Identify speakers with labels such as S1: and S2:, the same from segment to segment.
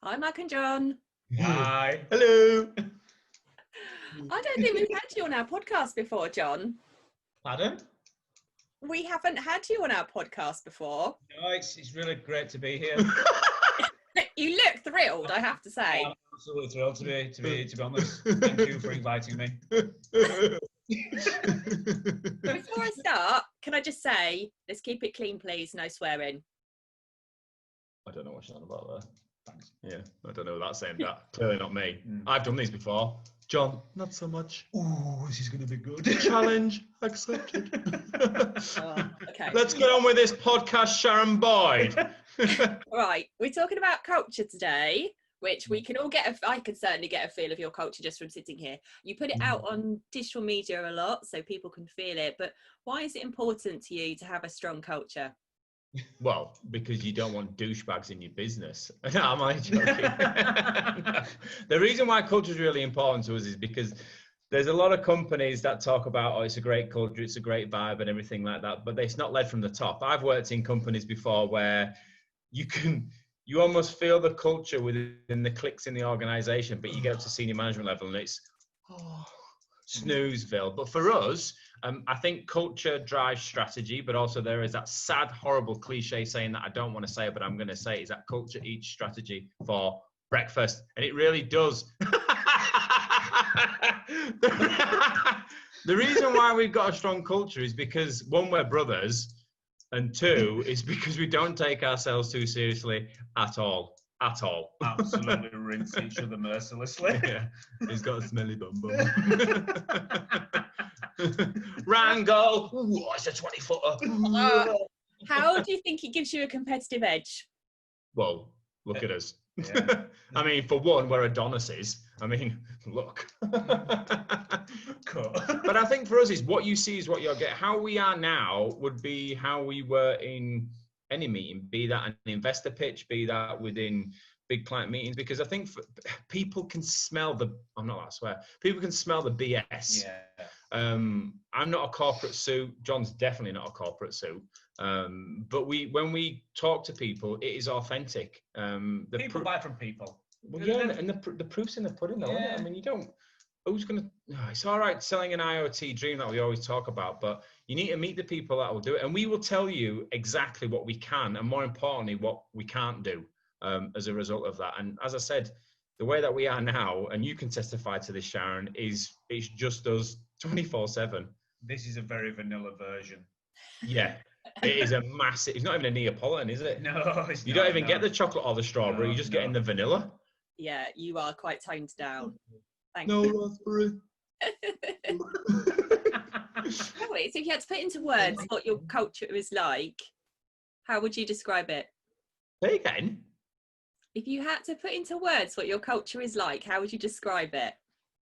S1: Hi, Mark and John.
S2: Hi. Hello.
S1: I don't think we've had you on our podcast before, John.
S2: Pardon?
S1: We haven't had you on our podcast before.
S2: No, it's really great to be here.
S1: You look thrilled, I have to say.
S2: I'm absolutely thrilled to be honest. Thank you for inviting me.
S1: Before I start, can I just say, let's keep it clean, please. No swearing.
S3: I don't know what you're on about there.
S2: Thanks.
S3: Yeah, I don't know without saying that. Clearly not me. I've done these before. John, not so much.
S2: Ooh, this is going to be good.
S3: Challenge accepted.
S1: Okay.
S3: Let's get on with this podcast, Sharon Boyd.
S1: Right, we're talking about culture today, which we can all get, I can certainly get a feel of your culture just from sitting here. You put it out on digital media a lot so people can feel it, but why is it important to you to have a strong culture?
S3: Well, because you don't want douchebags in your business. No, am I joking? The reason why culture is really important to us is because there's a lot of companies that talk about, oh, it's a great culture, it's a great vibe and everything like that, but it's not led from the top. I've worked in companies before where you almost feel the culture within the cliques in the organization, but you get up to senior management level and it's snoozeville. But for us, I think culture drives strategy, but also there is that sad, horrible cliche saying that I don't want to say, but I'm going to say, is that culture eats strategy for breakfast. And it really does. The reason why we've got a strong culture is because, one, we're brothers, and two, is because we don't take ourselves too seriously at all. At all.
S2: Absolutely rinse each other mercilessly.
S3: Yeah, he's got a smelly bum bum. Wrangle. Ooh, it's a 20-footer.
S1: How do you think it gives you a competitive edge?
S3: Well, look at us.
S2: Yeah.
S3: I mean, for one, we're Adonises. I mean, look.
S2: Cool.
S3: But I think for us, is what you see is what you'll get. How we are now would be how we were in any meeting, be that an investor pitch, be that within big client meetings, because I think people can smell I'm not allowed to swear, people can smell the BS.
S2: Yeah.
S3: I'm not a corporate suit. John's definitely not a corporate suit. But when we talk to people, it is authentic.
S2: People buy from people.
S3: Well, yeah, and the proof's in the pudding, though, isn't it? I mean, you don't. Who's gonna? It's all right selling an IoT dream that we always talk about, but you need to meet the people that will do it, and we will tell you exactly what we can, and more importantly, what we can't do as a result of that. And as I said, the way that we are now, and you can testify to this, Sharon, is it's just us 24/7.
S2: This is a very vanilla version.
S3: Yeah, it is a massive. It's not even a Neapolitan, is it?
S2: No, it's
S3: you
S2: not,
S3: don't even
S2: no.
S3: get the chocolate or the strawberry. You're just getting the vanilla.
S1: Yeah, you are quite toned down. Thank
S3: No
S1: you.
S3: raspberry.
S1: So if you had to put into words what your culture is like, how would you describe it?
S3: Say again.
S1: If you had to put into words what your culture is like, how would you describe it?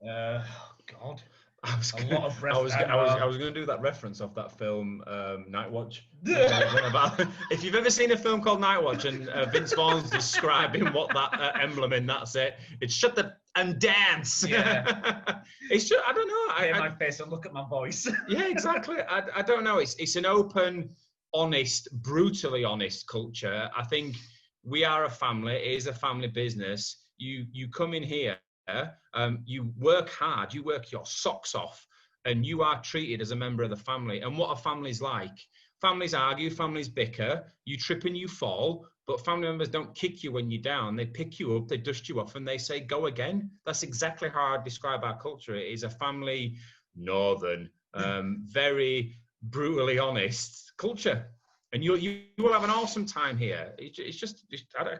S2: God.
S3: I was
S2: A lot of breath.
S3: I was going to do that reference of that film, Night Watch. If you've ever seen a film called Night Watch and Vince Vaughn's describing what that emblem in, that's it. It's shut the and dance.
S2: Yeah.
S3: It's just, I don't know.
S2: Pay my face and look at my voice.
S3: Yeah, exactly. I don't know. It's an open, honest, brutally honest culture. I think we are a family. It is a family business. You come in here. You work hard, you work your socks off, and you are treated as a member of the family. And what are families like? Families argue, families bicker, you trip and you fall, but family members don't kick you when you're down. They pick you up, they dust you off, and they say, go again. That's exactly how I describe our culture. It is a family, northern, very brutally honest culture. And you will have an awesome time here. It's just I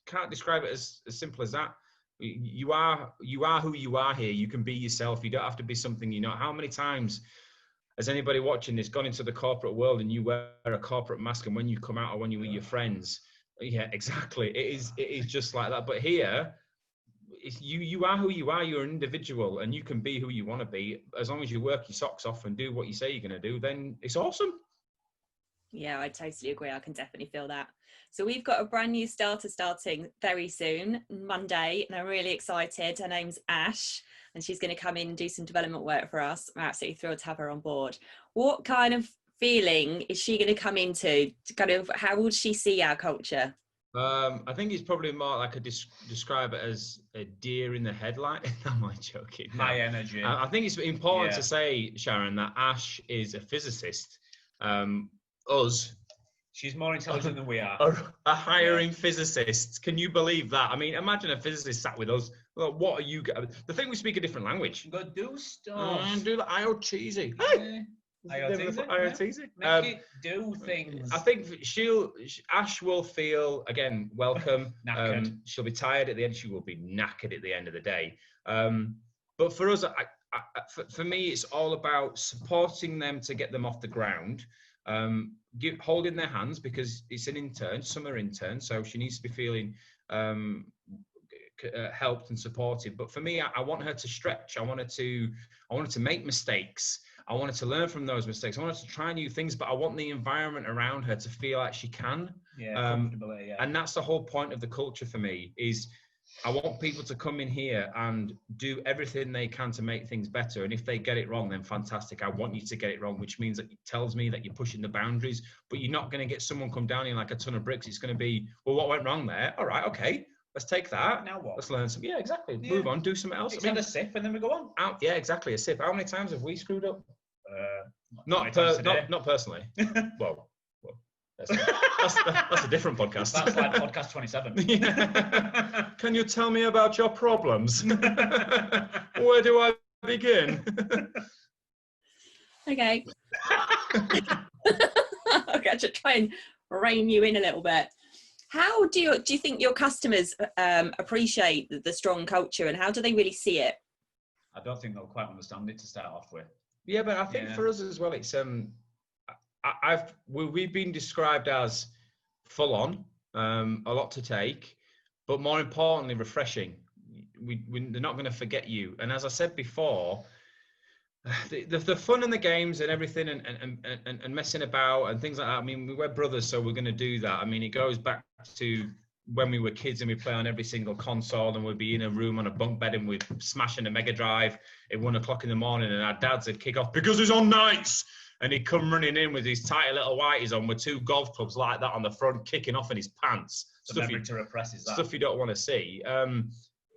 S3: can't describe it as simple as that. You are who you are here. You can be yourself. You don't have to be something you're not. How many times has anybody watching this gone into the corporate world and you wear a corporate mask, and when you come out or when you're with your friends, yeah, exactly. It is just like that. But here, you are who you are. You're an individual, and you can be who you want to be as long as you work your socks off and do what you say you're going to do. Then it's awesome.
S1: Yeah, I totally agree. I can definitely feel that. So we've got a brand new starter starting very soon, Monday, and I'm really excited. Her name's Ash, and she's going to come in and do some development work for us. I'm absolutely thrilled to have her on board. What kind of feeling is she going to come into? Kind of, how will she see our culture?
S3: I think it's probably more like describe it as a deer in the headlight. Am I joking? No.
S2: High energy.
S3: I think it's important to say, Sharon, that Ash is a physicist. Us,
S2: she's more intelligent than we are.
S3: Are hiring physicists. Can you believe that? I mean, imagine a physicist sat with us. Well, what are you? The thing, we speak a different language.
S2: Go do stuff.
S3: Do the IoTsy.
S2: Hey. IoTsy. Make it do things.
S3: I think Ash will feel, again, welcome.
S2: Knackered.
S3: She'll be tired at the end. She will be knackered at the end of the day. But for us, for me, it's all about supporting them to get them off the ground. Holding their hands, because it's an intern. Some are interns, so she needs to be feeling helped and supported. But for me, I want her to stretch. I want her to make mistakes. I want her to learn from those mistakes. I want her to try new things, but I want the environment around her to feel like she can.
S2: Comfortably,
S3: And that's the whole point of the culture for me, is I want people to come in here and do everything they can to make things better. And if they get it wrong, then fantastic. I want you to get it wrong, which means that it tells me that you're pushing the boundaries, but you're not going to get someone come down in like a ton of bricks. It's going to be, well, what went wrong there? All right, okay. Let's take that.
S2: Now what?
S3: Let's learn some. Yeah, exactly. Yeah. Move on. Do something else.
S2: Have a sip and then we go on.
S3: Yeah, exactly. A sip. How many times have we screwed up? Not personally. well, that's a different podcast.
S2: That's like podcast 27.
S3: Yeah. Can you tell me about your problems? Where do I begin?
S1: Okay. Okay, to try and rein you in a little bit. How do you think your customers appreciate the strong culture, and how do they really see it?
S2: I don't think they'll quite understand it to start off with.
S3: Yeah, but I think for us as well, it's we've been described as full on, a lot to take, but more importantly, refreshing. They're not going to forget you. And as I said before, the fun and the games and everything and messing about and things like that. I mean, we're brothers, so we're going to do that. I mean, it goes back to when we were kids and we play on every single console, and we'd be in a room on a bunk bed and we'd smashing a Mega Drive at 1 o'clock in the morning, and our dads would kick off because he's on nights, and he'd come running in with his tight little whities on with 2 golf clubs like that on the front, kicking off in his pants.
S2: Stuff to repress is that.
S3: Stuff you don't want to see.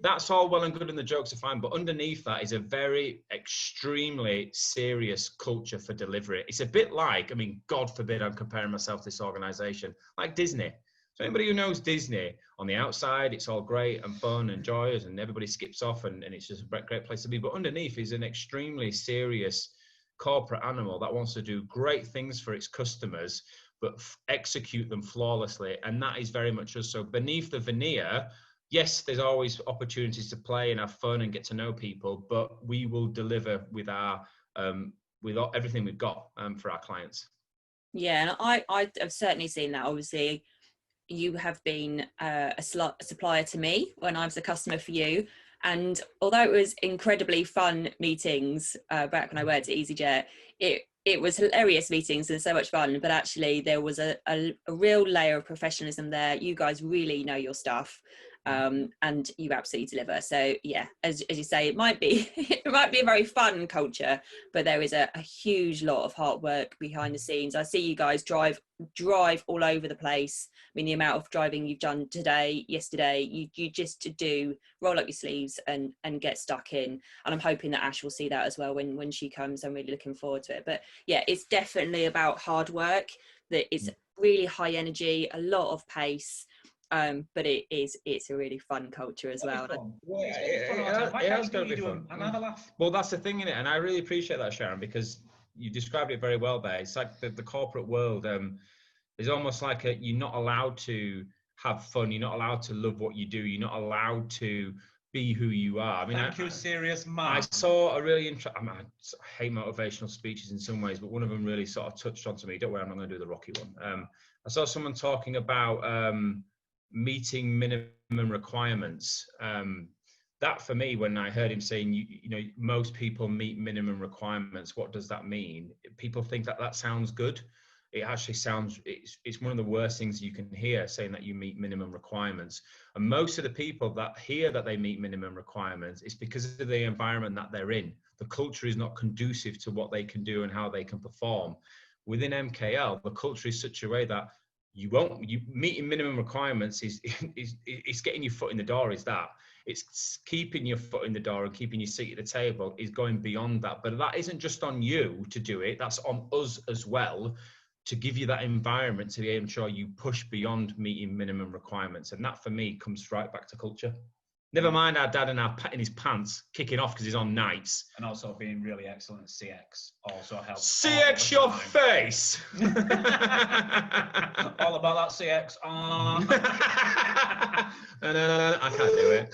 S3: That's all well and good, and the jokes are fine, but underneath that is a very extremely serious culture for delivery. It's a bit like, I mean, God forbid I'm comparing myself to this organization, like Disney. So anybody who knows Disney, on the outside, it's all great and fun and joyous and everybody skips off and it's just a great place to be. But underneath is an extremely serious corporate animal that wants to do great things for its customers, but execute them flawlessly. And that is very much us. So beneath the veneer, yes, there's always opportunities to play and have fun and get to know people, but we will deliver with our with everything we've got for our clients.
S1: Yeah, and I have certainly seen that. Obviously, you have been a supplier to me when I was a customer for you. And although it was incredibly fun meetings back when I worked at EasyJet, it was hilarious meetings and so much fun, but actually there was a real layer of professionalism there. You guys really know your stuff. And you absolutely deliver. So yeah, as you say, it might be a very fun culture, but there is a huge lot of hard work behind the scenes. I see you guys drive all over the place. I mean, the amount of driving you've done today, yesterday, you just do roll up your sleeves and get stuck in. And I'm hoping that Ash will see that as well when she comes. I'm really looking forward to it. But yeah, it's definitely about hard work. That it's really high energy, a lot of pace. But it's a really fun culture as well.
S3: It has got to be fun.
S2: Another laugh.
S3: Well, that's the thing in it, and I really appreciate that, Sharon, because you described it very well there. It's like the corporate world is almost like you're not allowed to have fun. You're not allowed to love what you do. You're not allowed to be who you are. I mean,
S2: Thank you, serious man.
S3: I saw a really interesting. I hate motivational speeches in some ways, but one of them really sort of touched onto me. Don't worry, I'm not going to do the Rocky one. I saw someone talking about meeting minimum requirements. That for me, when I heard him saying, you know, most people meet minimum requirements, what does that mean? People think that sounds good. It actually sounds, it's one of the worst things you can hear, saying that you meet minimum requirements. And most of the people that hear that they meet minimum requirements is because of the environment that they're in. The culture is not conducive to what they can do and how they can perform. within MKL, the culture is such a way that you meeting minimum requirements is getting your foot in the door. It's keeping your foot in the door and keeping your seat at the table is going beyond that. But that isn't just on you to do it. That's on us as well, to give you that environment to be able to ensure you push beyond meeting minimum requirements. And that for me comes right back to culture. Never mind our dad in his pants kicking off because he's on nights.
S2: And also being really excellent at CX also helps.
S3: CX your face!
S2: All about that CX.
S3: No, I can't do it.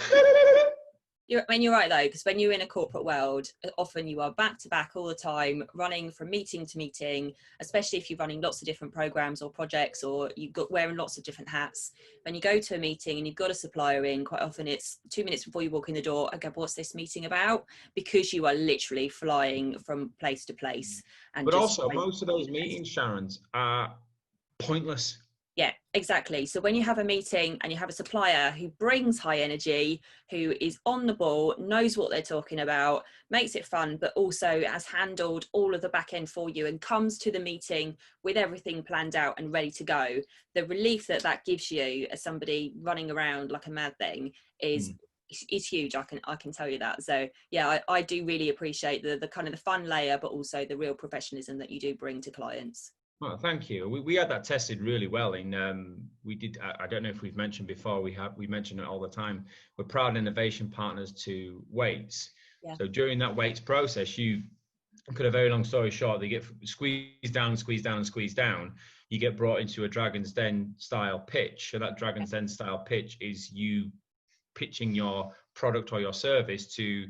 S1: You're right though, because when you're in a corporate world, often you are back to back all the time, running from meeting to meeting, especially if you're running lots of different programs or projects, or you've got wearing lots of different hats. When you go to a meeting and you've got a supplier in, quite often it's 2 minutes before you walk in the door, okay, what's this meeting about? Because you are literally flying from place to place.
S3: But also, most of those meetings, Sharon, are pointless.
S1: Yeah, exactly. So when you have a meeting and you have a supplier who brings high energy, who is on the ball, knows what they're talking about, makes it fun, but also has handled all of the back end for you and comes to the meeting with everything planned out and ready to go, the relief that that gives you as somebody running around like a mad thing is huge. I can tell you that. So yeah, I do really appreciate the kind of the fun layer, but also the real professionalism that you do bring to clients.
S3: Well, thank you. We had that tested really well. We did. I don't know if we've mentioned before. We mention it all the time. We're proud innovation partners to Weights. Yeah. So during that Weights process, you cut a very long story short. They get squeezed down, squeezed down, and squeezed down. You get brought into a Dragon's Den style pitch. So that Dragon's Den style pitch is you pitching your product or your service to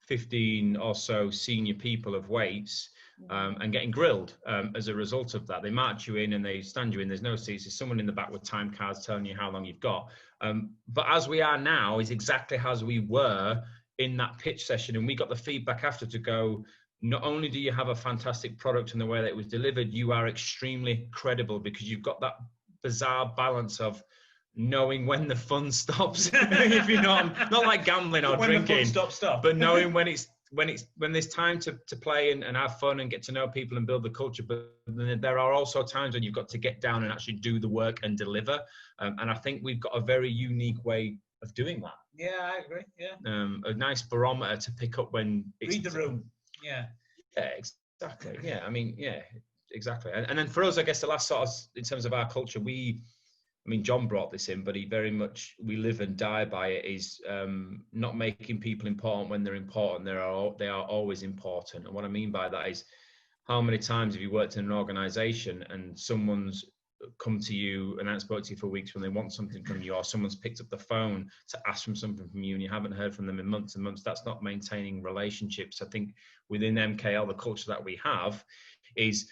S3: 15 or so senior people of Weights. And getting grilled as a result of that. They march you in and they stand you in. There's no seats. There's someone in the back with time cards telling you how long you've got. But as we are now is exactly as we were in that pitch session. And we got the feedback after to go, not only do you have a fantastic product in the way that it was delivered, you are extremely credible because you've got that bizarre balance of knowing when the fun stops. If you know, not like gambling or
S2: when
S3: drinking,
S2: the fun stop.
S3: But knowing when there's time to play and have fun and get to know people and build the culture, but there are also times when you've got to get down and actually do the work and deliver. And I think we've got a very unique way of doing that.
S2: Yeah, I agree. Yeah.
S3: A nice barometer to pick up when it's
S2: read the room. Yeah.
S3: Yeah, exactly. Yeah, I mean, yeah, exactly. And then for us, I guess the last sort of in terms of our culture, John brought this in, but we live and die by it, is not making people important when they're important. They are always important. And what I mean by that is, how many times have you worked in an organization and someone's come to you and hasn't spoken to you for weeks when they want something from you, or someone's picked up the phone to ask for something from you and you haven't heard from them in months and months? That's not maintaining relationships. I think within MKL, the culture that we have is,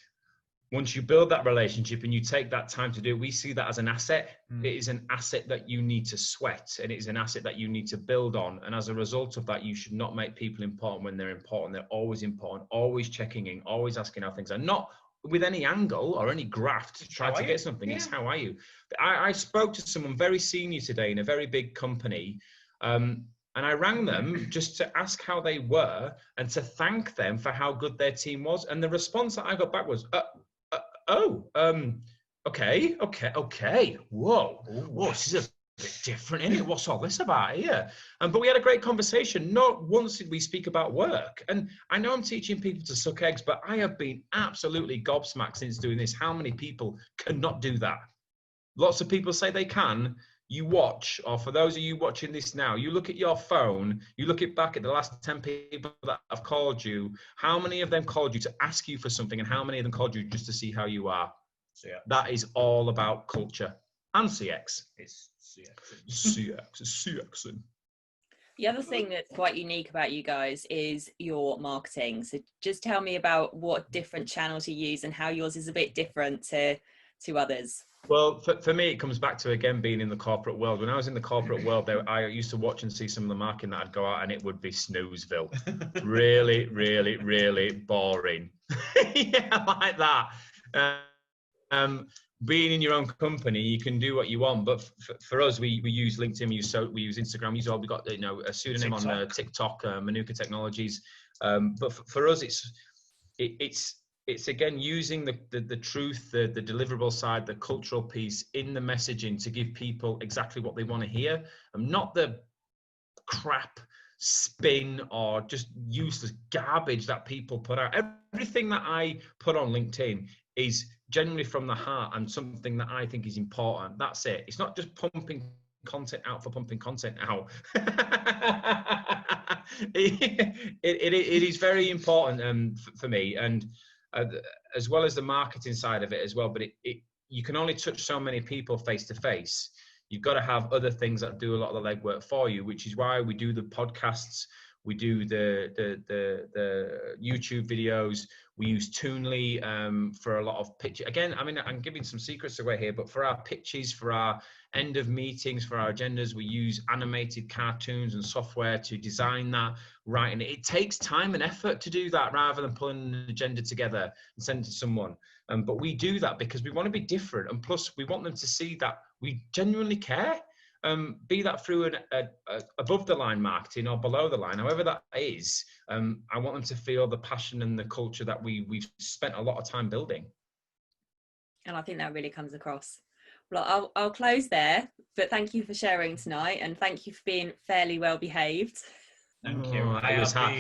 S3: once you build that relationship and you take that time to do it, we see that as an asset. It is an asset that you need to sweat, and it is an asset that you need to build on. And as a result of that, you should not make people important when they're important. They're always important, always checking in, always asking how things are, not with any angle or any graft to try to get something. Yeah. It's how are you? I spoke to someone very senior today in a very big company, and I rang them just to ask how they were and to thank them for how good their team was. And the response that I got back was, okay. Whoa, this is a bit different, isn't it? What's all this about here? But we had a great conversation. Not once did we speak about work. And I know I'm teaching people to suck eggs, but I have been absolutely gobsmacked since doing this. How many people cannot do that? Lots of people say they can. You watch, or for those of you watching this now, you look at your phone, you look it back at the last 10 people that have called you, how many of them called you to ask you for something, and how many of them called you just to see how you are? So yeah, that is all about culture and CX. It's CX.
S1: The other thing that's quite unique about you guys is your marketing. So just tell me about what different channels you use and how yours is a bit different to others.
S3: Well, for me, it comes back to, again, being in the corporate world. When I was in the corporate world, I used to watch and see some of the marketing that I'd go out and it would be snoozeville. Really, really, really boring. Yeah, like that. Being in your own company, you can do what you want. But for us, we use LinkedIn, we use Instagram, we got a pseudonym on TikTok, Manuka Technologies. But for us, it's again using the truth, the deliverable side, the cultural piece in the messaging to give people exactly what they want to hear, and not the crap spin or just useless garbage that people put out. Everything that I put on LinkedIn is generally from the heart and something that I think is important. That's it. It's not just pumping content out for pumping content out. it is very important for me, and as well as the marketing side of it as well. But you can only touch so many people face to face. You've got to have other things that do a lot of the legwork for you, which is why we do the podcasts, we do the YouTube videos. We use Toonly for a lot of pitch. Again, I mean, I'm giving some secrets away here, but for our pitches, for our end of meetings, for our agendas, we use animated cartoons and software to design that, writing it. It takes time and effort to do that rather than pulling an agenda together and send it to someone. But we do that because we want to be different. And plus, we want them to see that we genuinely care. Be that through an above the line marketing or below the line, however that is. I want them to feel the passion and the culture that we've spent a lot of time building.
S1: And I think that really comes across. Well, I'll close there, but thank you for sharing tonight, and thank you for being fairly well behaved.
S2: Thank you.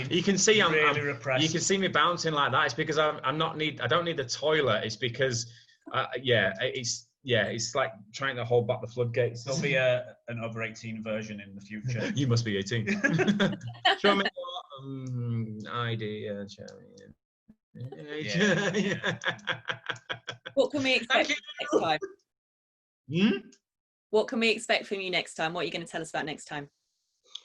S3: You can see
S2: really repressed.
S3: You can see me bouncing like that. It's because I don't need the toilet. It's because it's like trying to hold back the floodgates.
S2: There'll be an over 18 version in the future.
S3: You must be 18. Show me your ID.
S1: What can we expect next time?
S3: Hmm?
S1: What can we expect from you next time? What are you going to tell us about next time?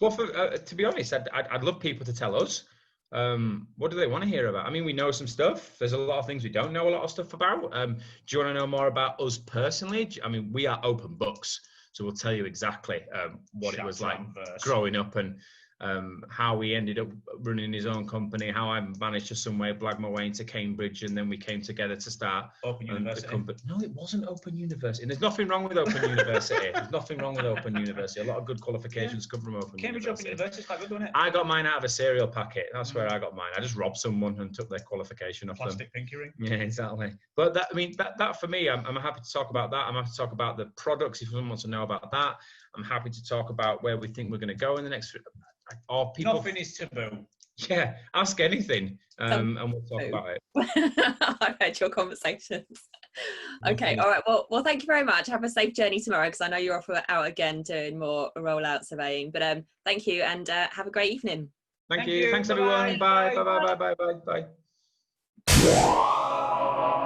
S3: Well, to be honest, I'd love people to tell us. What do they want to hear about? I mean, we know some stuff. There's a lot of things we don't know a lot of stuff about. Do you want to know more about us personally? I mean, we are open books, so we'll tell you exactly what it was like growing up and how we ended up running his own company, how I managed to some way blag my way into Cambridge, and then we came together to start
S2: Open University.
S3: The company. No, it wasn't Open University. And there's nothing wrong with Open University. There's nothing wrong with Open University. A lot of good qualifications come from Open
S2: Cambridge
S3: University.
S2: Open University is quite good, wasn't it?
S3: I got mine out of a cereal packet. That's where I got mine. I just robbed someone and took their qualification off
S2: Plastic pinky ring.
S3: Yeah, exactly. But that for me, I'm happy to talk about that. I'm happy to talk about the products if someone wants to know about that. I'm happy to talk about where we think we're going to go in the next. Or people.
S2: Nothing is taboo.
S3: Yeah, ask anything, and we'll talk about it.
S1: I've had your conversations. Okay, all right. Well, thank you very much. Have a safe journey tomorrow, because I know you're off out again doing more rollout surveying. But thank you, and have a great evening.
S3: Thank you. Thanks everyone. Bye. Bye. Bye. Bye. Bye. Bye. Bye.